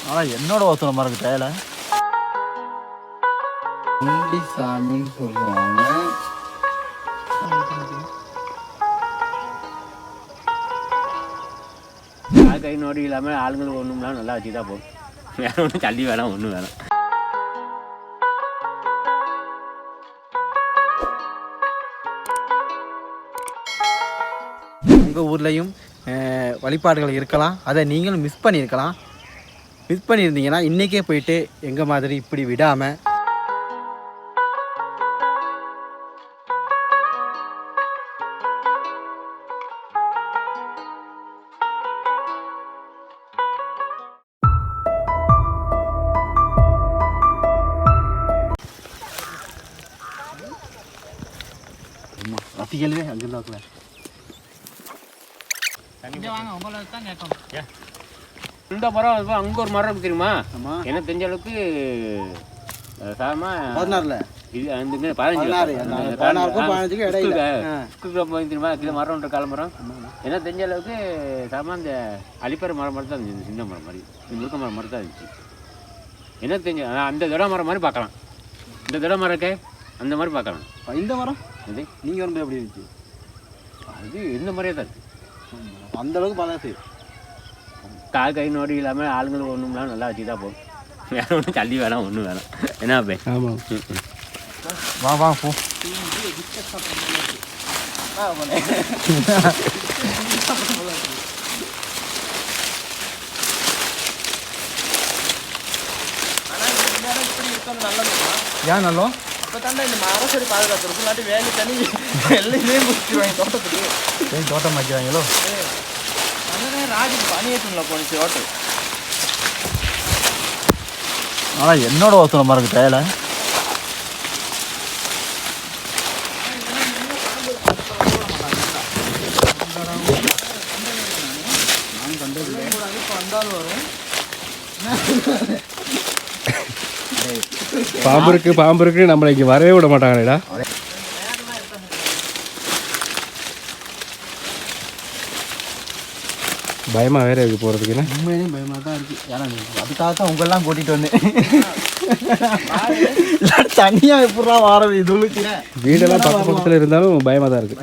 ஆனால் என்னோட ஓசனை மரக்கு தேவை உண்டி சாமின்னு சொல்லுவாங்க. கை நோடி இல்லாமல் ஆளுங்களுக்கு ஒன்றும்லாம் நல்லா வச்சு தான் போகும். வேற ஒன்றும் தள்ளி வேணாம், ஒன்றும் வேணாம். உங்கள் ஊர்லேயும் வழிபாடுகள் இருக்கலாம், அதை நீங்களும் மிஸ் பண்ணியிருக்கலாம். மிஸ் பண்ணியிருந்தீங்கன்னா இன்றைக்கே போயிட்டு எங்கள் மாதிரி இப்படி விடாமல் ரசிகல்வே அங்கே இருக்கல. இந்த மரம் அங்கே ஒரு மரம் இருக்கு தெரியுமா? எனக்கு தெரிஞ்ச அளவுக்கு இது அந்த 15 தெரியுமா கிலோ மரம் ஒன்று காலமரம். எனக்கு தெரிஞ்ச அளவுக்கு சாமா இந்த அலிப்பற மரம் மாதிரி தான் இருந்துச்சு, சின்ன மரம் மாதிரி, முருக்க மரம் மாதிரி தான் இருந்துச்சு. எனக்கு தெரிஞ்ச அந்த திட மரம் மாதிரி பார்க்கலாம். இந்த திட மரக்கே அந்த மாதிரி பார்க்கலாம். இந்த மரம் இது நீங்கள் வரும்போது எப்படி இருந்துச்சு? அது இந்த மாதிரியே தான் இருக்குது. அந்தளவுக்கு பழசு. கை நோடி இல்லாமல் ஆளுங்களுக்கு ஒன்றும்லாம் நல்லா வச்சு தான் போகும். வேற ஒன்றும் தள்ளி வேணாம், ஒன்றும் வேணாம். என்ன பே? ஆமாம். வா வா போ. ஏன் நல்லோ அப்போ தாண்டா இந்த மரசடி பாதுகாத்துருக்கும். இல்லாட்டி வேலை தண்ணி எல்லையிலே முடிச்சுருவாங்க தோட்டத்துக்கு. தோட்டம் மாற்றிவாங்களோ? ராஜுக்கு பனியேற்றல போனிச்சு ஹோட்டல். ஆனால் என்னோட ஓசனை மரக்கு தேவை பாம்பு இருக்கு நம்மளை இங்கே வரவே விட மாட்டாங்களேடா. பயமா வேற இருக்கு போறதுக்கு. உண்மையிலே பயமாக தான் இருக்கு. ஏன்னா அதுக்காக தான் உங்களெல்லாம் கூட்டிகிட்டு வந்தேன். தனியாக எப்படா வாரது இது வீடெல்லாம் பக்கத்தில் இருந்தாலும் பயமாக தான் இருக்கு.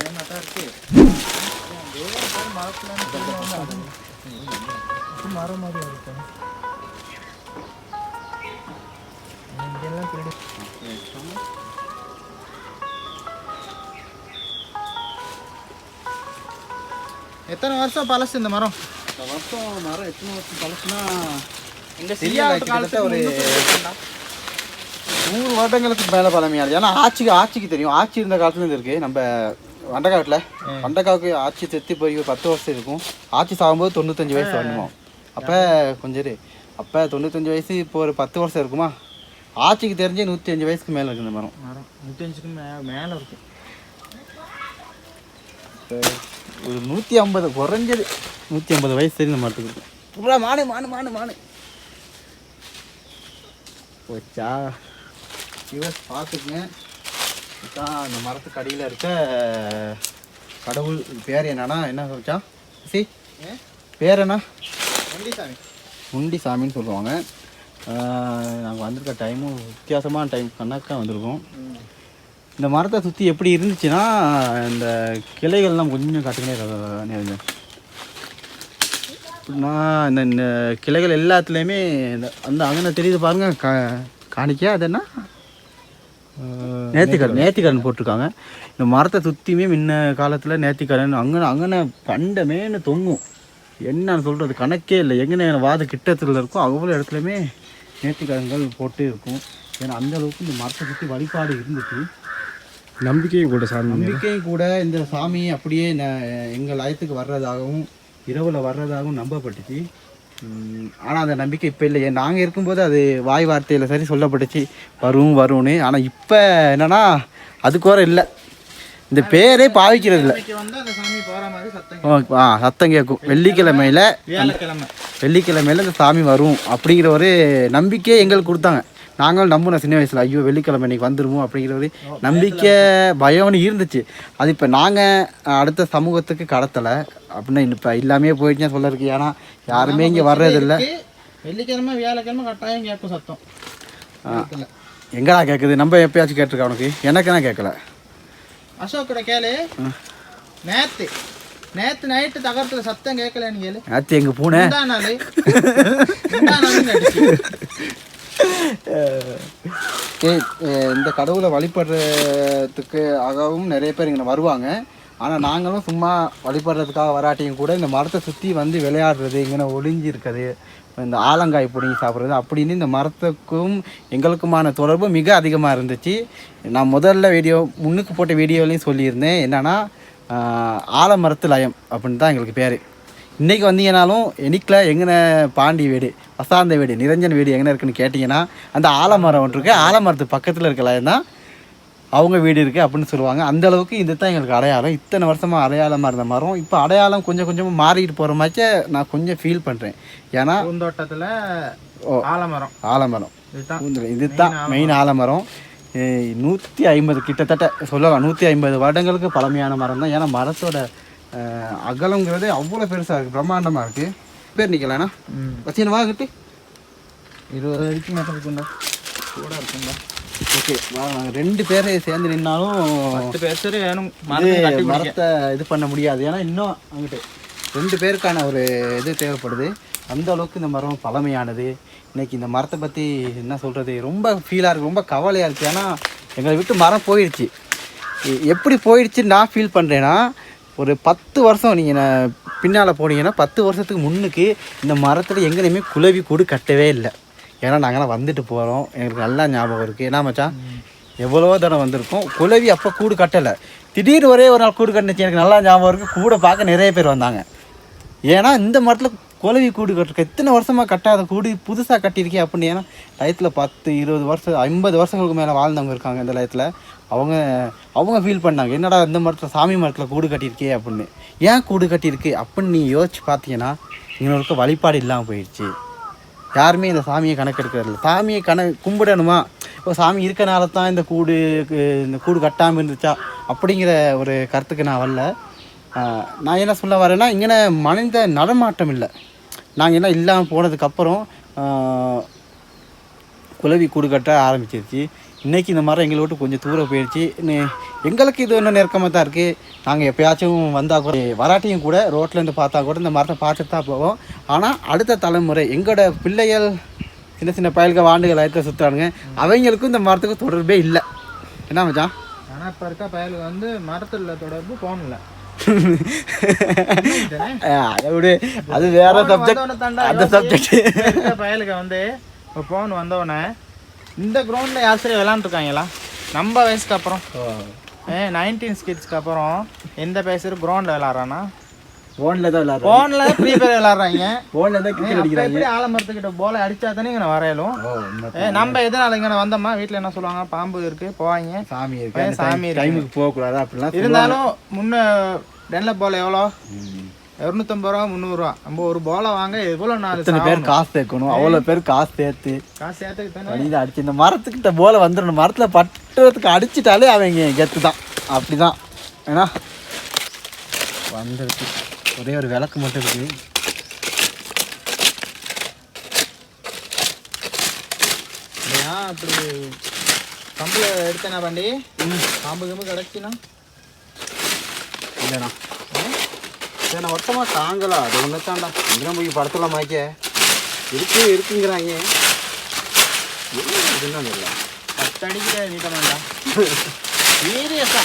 எத்தனை வருஷம் பழசு இந்த மரம்? இந்த மரம் எத்தனை வருஷம் பழசுனா இந்த கிட்டத்தட்ட ஒரு 100 வருடங்களுக்கு மேலே பழமையாது. ஏன்னா ஆட்சிக்கு தெரியும். ஆட்சி இருந்த காலத்துலேருந்து இருக்குது. நம்ம வண்டக்காவுக்கு ஆட்சி செத்து போய் 10 வருஷம் இருக்கும். ஆட்சி சாகும்போது 95 வயசு வரணுமா. அப்போ கொஞ்சம் அப்போ 95 வயசு இப்போ ஒரு 10 வருஷம் இருக்குமா. ஆட்சிக்கு தெரிஞ்சு 105 வயசுக்கு மேலே இருக்குது இந்த மரம். 105க்கு மேலே இருக்கும். ஒரு 150 குறைஞ்சது 150 வயசு சரி இந்த மரத்துக்கு இருக்கும். பூரா மானு போச்சா பார்த்துக்குங்க. இதுதான் அந்த மரத்துக்கு அடியில் இருக்க கடவுள். பேர் என்னன்னா என்ன சொல்லிச்சா பேர் என்ன? உண்டி சாமின்னு சொல்லுவாங்க. நாங்கள் வந்திருக்க டைமும் வித்தியாசமான டைம் கணக்காக வந்திருக்கோம். இந்த மரத்தை சுற்றி எப்படி இருந்துச்சுன்னா இந்த கிளைகள்லாம் கொஞ்சம் காட்டுக்கினே அப்படின்னா இந்த கிளைகள் எல்லாத்துலேயுமே அந்த அங்கே தெரியுது பாருங்கள். காணிக்க அது என்ன நேர்த்திக்கடன் போட்டிருக்காங்க. இந்த மரத்தை சுற்றியுமே முன்ன காலத்தில் நேர்த்திக்கடன் அங்கே பண்டமேன்னு தொங்கும். என்னன்னு சொல்கிறது கணக்கே இல்லை. எங்கே வாத கிட்டத்தில் இருக்கும் அவ்வளோ இடத்துலையுமே நேர்த்திக்கடன்கள் போட்டு இருக்கும். ஏன்னா அந்தளவுக்கு இந்த மரத்தை சுற்றி வழிபாடு இருந்துச்சு. நம்பிக்கையும் கூட இந்த சாமி அப்படியே எங்கள் லயத்துக்கு வர்றதாகவும் இரவில் வர்றதாகவும் நம்பப்பட்டுச்சு. ஆனால் அந்த நம்பிக்கை இப்போ இல்லை. நாங்கள் இருக்கும்போது அது வாய் வார்த்தையில் சரி சொல்லப்பட்டுச்சு வரும்னு. ஆனால் இப்போ என்னென்னா அதுக்கு வர இல்லை. இந்த பேரே பாவிக்கிறது இல்லை. சத்தம் கேட்கும். வெள்ளிக்கிழமையில் இந்த சாமி வரும் அப்படிங்கிற ஒரு நம்பிக்கையை எங்களுக்கு கொடுத்தாங்க. நாங்களும் நம்பினோம் சின்ன வயசில், ஐயோ வெள்ளிக்கிழமை இன்னைக்கு வந்துடுமோ அப்படிங்கிற ஒரு நம்பிக்கை பயம்னு இருந்துச்சு. அது இப்போ நாங்கள் அடுத்த சமூகத்துக்கு கடத்தலை அப்படின்னா இப்போ எல்லாமே போயிடுச்சுன்னா சொல்ல இருக்கு. ஏன்னா யாருமே இங்கே வர்றதில்லை. வெள்ளிக்கிழமை வியாழக்கிழமை கட்டாயம் கேட்கும் சத்தம். எங்கடா கேட்குது? நம்ம எப்பயாச்சும் கேட்டிருக்கா உனக்கு? எனக்கு என்ன கேட்கல. அசோக்கோட கேளு, நேத்து நைட்டு தகரத்துல சத்தம் கேட்கலன்னு கேளு. நேற்று எங்கள் பூனை இந்த கடவுளை வழிபடுறதுக்கு ஆகவும் நிறைய பேர் இங்கே வருவாங்க. ஆனால் நாங்களும் சும்மா வழிபடுறதுக்காக வராட்டியும் கூட இந்த மரத்தை சுற்றி வந்து விளையாடுறது, இங்கே ஒளிஞ்சி இருக்கிறது, இந்த ஆலங்காய் பிடிங்கி சாப்பிட்றது அப்படின்னு இந்த மரத்துக்கும் எங்களுக்குமான தொடர்பு மிக அதிகமாக இருந்துச்சு. நான் முதல்ல முன்னுக்கு போட்ட வீடியோலையும் சொல்லியிருந்தேன், என்னென்னா ஆலமரத்து லயம் அப்படின்னு தான் எங்களுக்கு பேர். இன்றைக்கி வந்தீங்கன்னாலும் எனிக்கில் எங்கே பாண்டி வீடு, வசாந்த வீடு, நிரஞ்சன் வீடு எங்கே இருக்குன்னு கேட்டிங்கன்னா அந்த ஆலமரம் ஒன்று இருக்குது. ஆலமரத்து பக்கத்தில் இருக்க லயம் தான் அவங்க வீடு இருக்குது அப்படின்னு சொல்லுவாங்க. அந்தளவுக்கு இது தான் எங்களுக்கு அடையாளம். இத்தனை வருஷமாக அடையாளமாக இருந்த மரம் இப்போ அடையாளம் கொஞ்சம் கொஞ்சமாக மாறிட்டு போகிற மாதிரி நான் கொஞ்சம் ஃபீல் பண்ணுறேன். ஏன்னா பூந்தோட்டத்தில் ஆலமரம் இதுதான் மெயின் ஆலமரம். 150 கிட்டத்தட்ட சொல்லலாம் 150 வருடங்களுக்கு பழமையான மரம் தான். ஏன்னா மரத்தோட அகலங்கிறது அவ்வளோ பெருசாக இருக்குது, பிரம்மாண்டமாக இருக்குது. பேர் நிற்கலாண்ணா வச்சுன்னு வாங்கிட்டு 20 அடிக்கு மேலே இருக்குண்டா, கூட இருக்குண்டா. ஓகே நாங்கள் 2 பேர் சேர்ந்து நின்னாலும் 10 பேர் வேணும் மரத்தை இது பண்ண முடியாது. ஏன்னா இன்னும் அங்கிட்டு 2 பேருக்கான ஒரு இது தேவைப்படுது. அந்த அளவுக்கு இந்த மரம் பழமையானது. இன்றைக்கி இந்த மரத்தை பற்றி என்ன சொல்கிறது, ரொம்ப ஃபீலாக இருக்குது, ரொம்ப கவலையாக இருக்குது. ஏன்னா எங்களை விட்டு மரம் போயிடுச்சு. எப்படி போயிடுச்சுன்னு நான் ஃபீல் பண்ணுறேன்னா, ஒரு 10 வருஷம் நீங்கள் பின்னால் போனீங்கன்னா 10 வருஷத்துக்கு முன்னுக்கு இந்த மரத்தில் எங்கேயுமே குலவி கூடு கட்டவே இல்லை. ஏன்னா நாங்களாம் வந்துட்டு போகிறோம், எங்களுக்கு நல்லா ஞாபகம் இருக்குது. ஏன்னா மச்சான் எவ்வளோ தடவை வந்திருக்கோம், குலவி அப்போ கூடு கட்டலை. திடீர்னு ஒரே ஒரு நாள் கூடு கட்டுச்சு, எனக்கு நல்லா ஞாபகம் இருக்குது. கூட பார்க்க நிறைய பேர் வந்தாங்க. ஏன்னா இந்த மரத்தில் குலவி கூடு கட்டிருக்க, எத்தனை வருஷமாக கட்டாத கூடு புதுசாக கட்டியிருக்கேன் அப்படின்னு. ஏன்னா லயத்தில் 10, 20 வருஷம் 50 வருஷங்களுக்கு மேலே வாழ்ந்தவங்க இருக்காங்க இந்த லயத்தில். அவங்க ஃபீல் பண்ணாங்க, என்னடா இந்த மரத்தில் சாமி மரத்தில் கூடு கட்டியிருக்கே அப்படின்னு. ஏன் கூடு கட்டியிருக்கு அப்படின்னு நீ யோசிச்சு பார்த்தீங்கன்னா இவங்களுக்கு வழிபாடு இல்லாமல் போயிடுச்சு. யாருமே இந்த சாமியை கணக்கெடுக்கிறதில்ல. சாமியை கும்பிடணுமா, இப்போ சாமி இருக்கனால தான் இந்த கூடு கட்டாமல் இருந்துச்சா அப்படிங்கிற ஒரு கருத்துக்கு நான் வரல. நான் என்ன சொல்ல வரேன்னா, இங்கே மனித நடமாட்டம் இல்லை. நாங்கள் என்ன இல்லாமல் போனதுக்கப்புறம் குலவி கூடு கட்ட ஆரம்பிச்சிருச்சு. இன்றைக்கி இந்த மரம் எங்களை விட்டு கொஞ்சம் தூரம் போயிடுச்சு. எங்களுக்கு இது இன்னும் நெருக்கமாக தான் இருக்குது. நாங்கள் எப்போயாச்சும் வந்தால் கூட வராட்டியும் கூட ரோட்லேருந்து பார்த்தா கூட இந்த மரத்தை பார்த்துட்டு தான் போவோம். ஆனால் அடுத்த தலைமுறை எங்களோட பிள்ளைகள் சின்ன பயல்கள் ஆண்டுகள் ஆயிரத்தில் சுற்றுறானுங்க, அவங்களுக்கும் இந்த மரத்துக்கும் தொடர்பே இல்லை. என்ன மச்சான்? ஆனால் இப்போ இருக்க பயலுக்கு வந்து மரத்தில் தொடர்பு போகல. அது வேற சப்ஜெக்ட். அந்த சப்ஜெக்ட் பயலுக்கு வந்து இப்போ போன் வந்தோடனே இந்த கிரவுண்டில் யார் சரி விளாண்டுருக்காங்களா நம்ம வயசுக்கு அப்புறம் 19 கிட்ஸ்க்கு அப்புறம் எந்த பேசுகிற கிரவுண்டில் விளாட்றான்னா ஃபோனில் தான் விளாட்றாங்க. ஃபோனில் ஃப்ரீ ஃபயர் விளாட்றாங்க. ஃபோனில் தான் கிரிக்கெட் அடிக்கிறாங்க. எப்படி ஆலமரத்துக்கிட்ட போல அடித்தா தானே இங்கே வரையலும். நம்ம எதனால இங்கே வந்தோம்மா, வீட்டில் என்ன சொல்லுவாங்க, பாம்பு இருக்குது போவாங்க, சாமி இருக்கு, சாமி டைமுக்கு போகக்கூடாது அப்படிலாம். இருந்தாலும் முன்ன டென்னில் போல எவ்வளோ 250 ரூபா 300 ரூபா. நம்ம ஒரு போலை வாங்க எவ்வளோ 4 பேர் காசு சேர்க்கணும், அவ்வளோ பேர் காசு சேர்த்துக்கிட்டு அடிச்சு இந்த மரத்துக்கிட்ட போல வந்துடணும். மரத்தில் பட்டுறதுக்கு அடிச்சுட்டாலே அவங்க கெத்து தான். அப்படி தான் ஏன்னா வந்துருக்கு. ஒரே ஒரு விளக்கு மட்டும் இருக்குது. அப்படி கம்பில் எடுத்தேனா பாண்டி, பாம்பு கம்பு கிடச்சினா இல்லைண்ணா சரி நான் ஒட்டமாக தாங்கலாம். அது ஒன்று தாண்டா இங்கே போய் படத்தில் மாய்க்க இருக்குங்கிறாங்க. என்னன்னு இல்லை 10 அடிக்கிட்ட நீட்டமாண்டா சீரியஸா.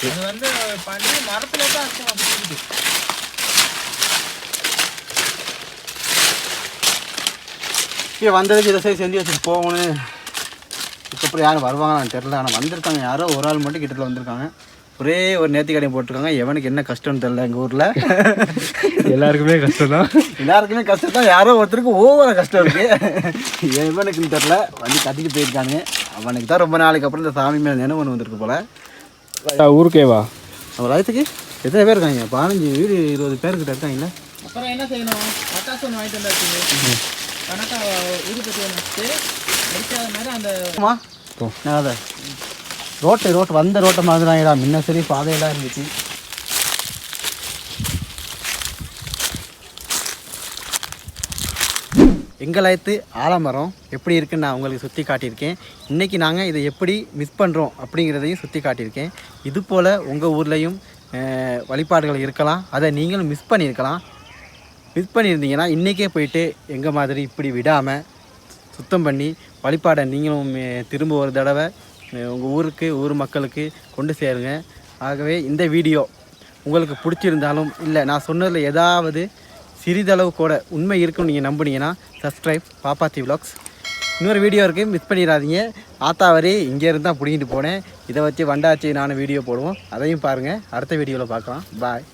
இது வந்து பண்ணி மரத்துல தான் அர்த்தம். இங்கே வந்ததுக்கு இதை சரி செஞ்சு வச்சுட்டு போகணும்னு. இதுக்கப்புறம் யாரும் வருவாங்கன்னு தெரில. ஆனால் வந்திருக்காங்க, யாரோ ஒரு ஆள் மட்டும் கிட்டத்தில் வந்திருக்காங்க. ஒரே ஒரு நேர்த்தி கடையை போட்டிருக்காங்க. எவனுக்கு என்ன கஷ்டம்னு தெரில. எங்கள் ஊரில் எல்லாருக்குமே கஷ்டம் தான். எல்லாருக்குமே கஷ்டம் தான். யாரோ ஒருத்தருக்கு ஒவ்வொரு கஷ்டம் இருக்குது. எவனுக்குன்னு தெரில. வந்து கட்டிட்டு போயிருக்காங்க. அவனுக்கு தான் ரொம்ப நாளைக்கு அப்புறம் இந்த சாமி மேலே நினைவு ஒன்று வந்திருக்கு போல். ஊருக்கேவா நம்ம வயசுக்கு எத்தனை பேர் இருக்காங்க? 15 20 பேர்கிட்ட இருக்காங்கல்ல. அப்புறம் என்ன செய்யணும்? பட்டாசு ஒன்று வாங்கிட்டு வந்தாச்சு. கணக்காக ஊதுபத்தி ஒன்று வச்சு அடிக்காத மாதிரி அந்த அதை ரோட்டு வந்த ரோட்டை மாதிரி தான் இடம் முன்ன சரி பாதையெல்லாம் இருந்துச்சு. எங்களாயத்து ஆலமரம் எப்படி இருக்குன்னு நான் உங்களுக்கு சுற்றி காட்டியிருக்கேன். இன்றைக்கி நாங்கள் இதை எப்படி மிஸ் பண்ணுறோம் அப்படிங்கிறதையும் சுற்றி காட்டியிருக்கேன். இது போல் உங்கள் ஊர்லேயும் வழிபாடுகள் இருக்கலாம், அதை நீங்களும் மிஸ் பண்ணியிருக்கலாம். மிஸ் பண்ணியிருந்தீங்கன்னா இன்றைக்கே போயிட்டு எங்கள் மாதிரி இப்படி விடாமல் சுத்தம் பண்ணி வழிபாடை நீங்களும் திரும்ப ஒரு தடவை உங்கள் ஊருக்கு ஊர் மக்களுக்கு கொண்டு சேருங்க. ஆகவே இந்த வீடியோ உங்களுக்கு பிடிச்சிருந்தாலும் இல்லை நான் சொன்னதில் ஏதாவது சிறிதளவு கூட உண்மை இருக்குன்னு நீங்கள் நம்புனீங்கன்னா சப்ஸ்கிரைப் பாப்பாத்தி விலாக்ஸ். இன்னொரு வீடியோ இருக்குது, மிஸ் பண்ணிடாதீங்க. ஆத்தாவரி இங்கேருந்து தான் பிடிங்கிட்டு போனேன். இதை வச்சு வண்டாச்சு நானும் வீடியோ போடுவோம், அதையும் பாருங்கள். அடுத்த வீடியோவில் பார்க்கலாம். பாய்.